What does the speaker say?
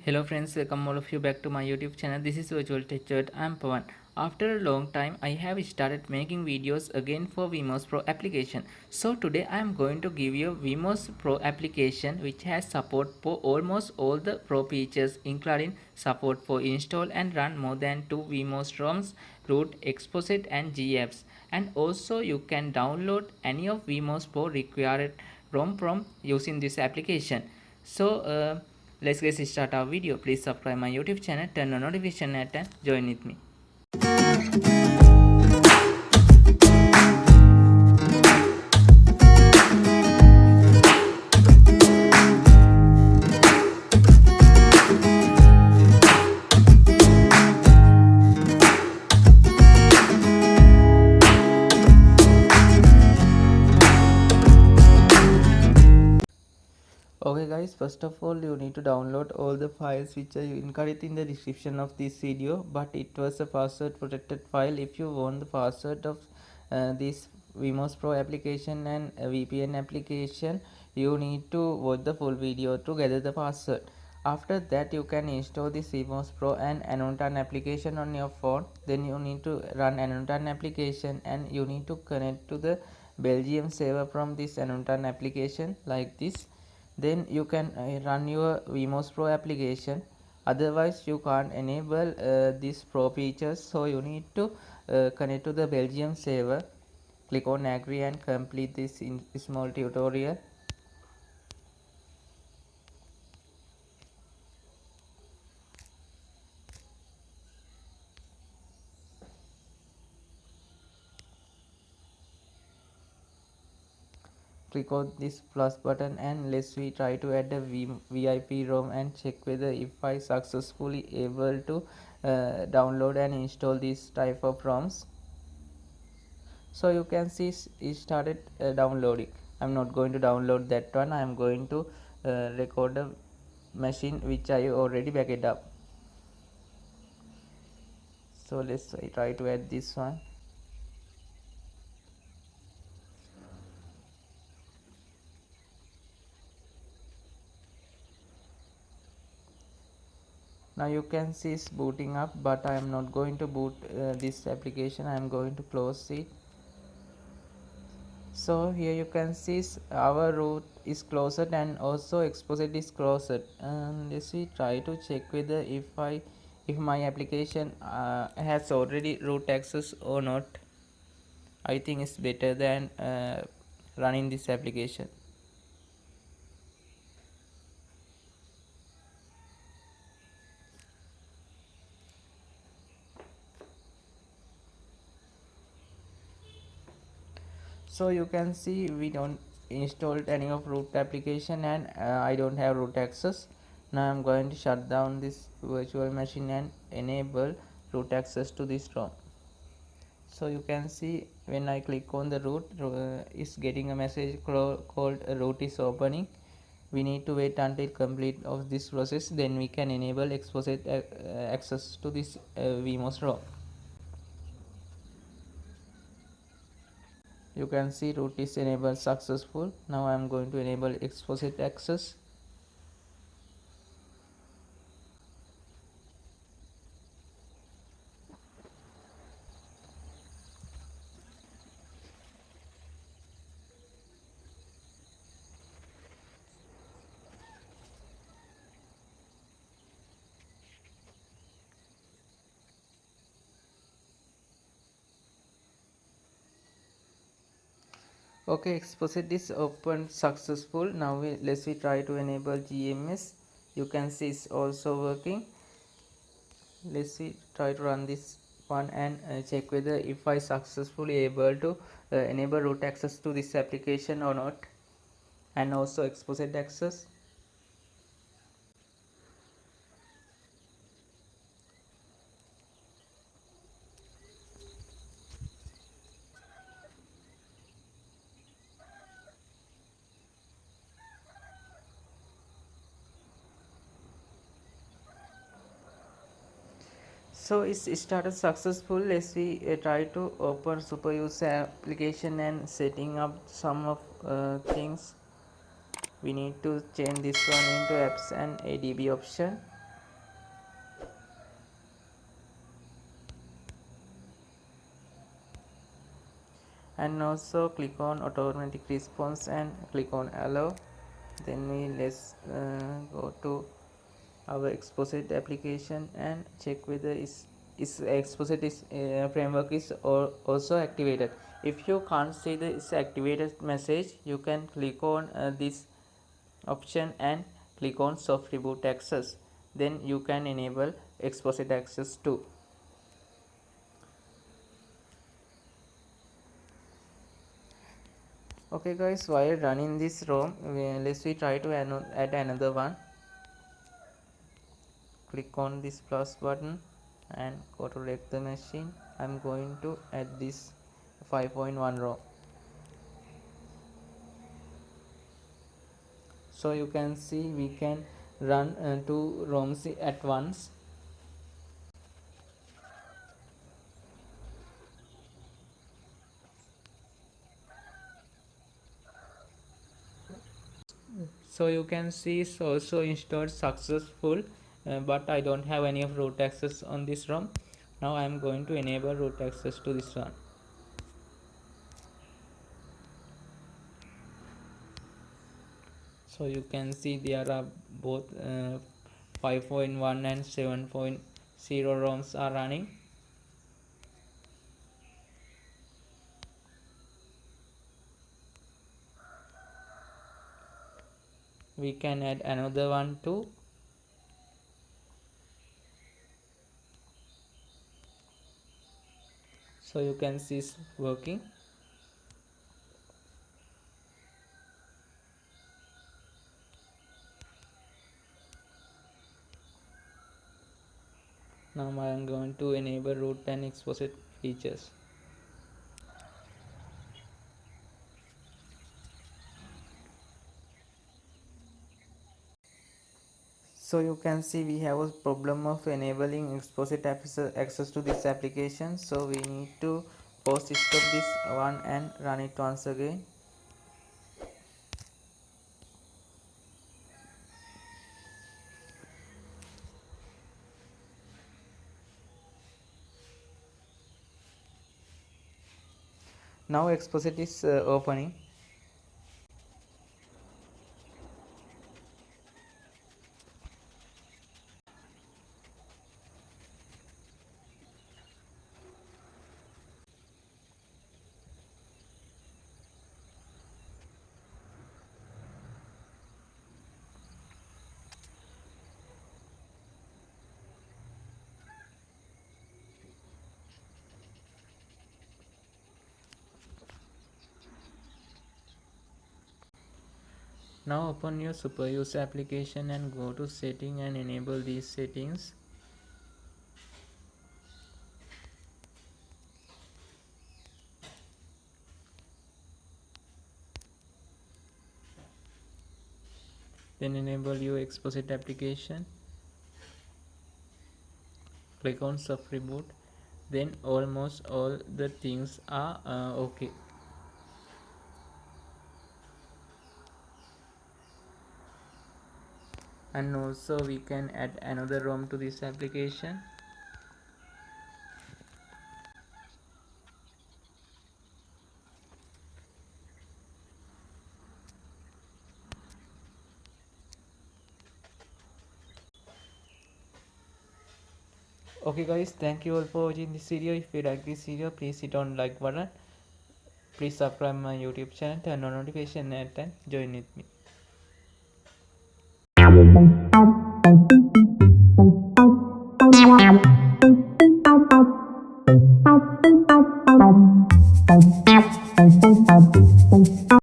Hello friends, welcome all of you back to my YouTube channel. This is Virtual Teacher. I'm Pawan. After a long time, I have started making videos again for Vmos Pro application. So today I am going to give you Vmos Pro application which has support for almost all the Pro features, including support for install and run more than 2 Vmos ROMs, root, exposit and GApps. And also you can download any of Vmos Pro required ROM from using this application. So let's get start our video. Please subscribe my YouTube channel, turn on notification and join with me. Okay guys, first of all you need to download all the files which are included in the description of this video, but it was a password protected file. If you want the password of this Vmos Pro application and VPN application, you need to watch the full video to gather the password. After that you can install this Vmos Pro and Annotan application on your phone. Then you need to run Annotan application and you need to connect to the Belgium server from this Annotan application like this. Then you can run your Vmos Pro application. Otherwise you can't enable these Pro features, so you need to connect to the Belgium server. Click on agree and complete this small tutorial. Click on this plus button and let's we try to add a VIP ROM and check whether if I successfully able to download and install this type of ROMs. So you can see it started downloading. I'm not going to download that one. I'm going to record a machine which I already backed up. So let's try to add this one. Now you can see it's booting up, but I am not going to boot this application. I am going to close it. So here you can see our root is closed and also exposit is closed, and let's see try to check whether if my application has already root access or not. I think it's better than running this application. So you can see we don't installed any of root application and I don't have root access. Now I'm going to shut down this virtual machine and enable root access to this ROM. So you can see when I click on the root, it's getting a message called root is opening. We need to wait until complete of this process, then we can enable exposit access to this Vmos ROM. You can see root is enabled successful. Now I am going to enable exposit access. Okay, exposit is open successful. Now let's try to enable GMS. You can see it's also working. Let's try to run this one and check whether if I successfully able to enable root access to this application or not, and also exposit access. So it's started successful. Let's try to open super user application and setting up some of things. We need to change this one into apps and ADB option. and also click on automatic response and click on allow. Then let's go to our exposit application and check whether is exposit is framework is also activated. If you can't see the is activated message, you can click on this option and click on soft reboot access. Then you can enable exposit access too. Okay guys, while running this ROM, let's we try to add another one. Click on this plus button and go to rect the machine. I'm going to add this 5.1 ROM. So you can see we can run two ROMs at once. So you can see it's also installed successful, but I don't have any of root access on this ROM. Now I am going to enable root access to this one. So you can see there are both 5.1 and 7.0 ROMs are running. We can add another one too. So you can see it's working. Now I am going to enable root and exposit features. So you can see we have a problem of enabling exposit access to this application. So we need to post stop this one and run it once again. Now exposit is opening. Now open your super user application and go to setting and enable these settings. Then enable your exposit application. Click on soft reboot. Then almost all the things are okay. And also we can add another ROM to this application. Okay guys, thank you all for watching this video. If you like this video, please hit on like button. Please subscribe my YouTube channel, turn on notification and join with me.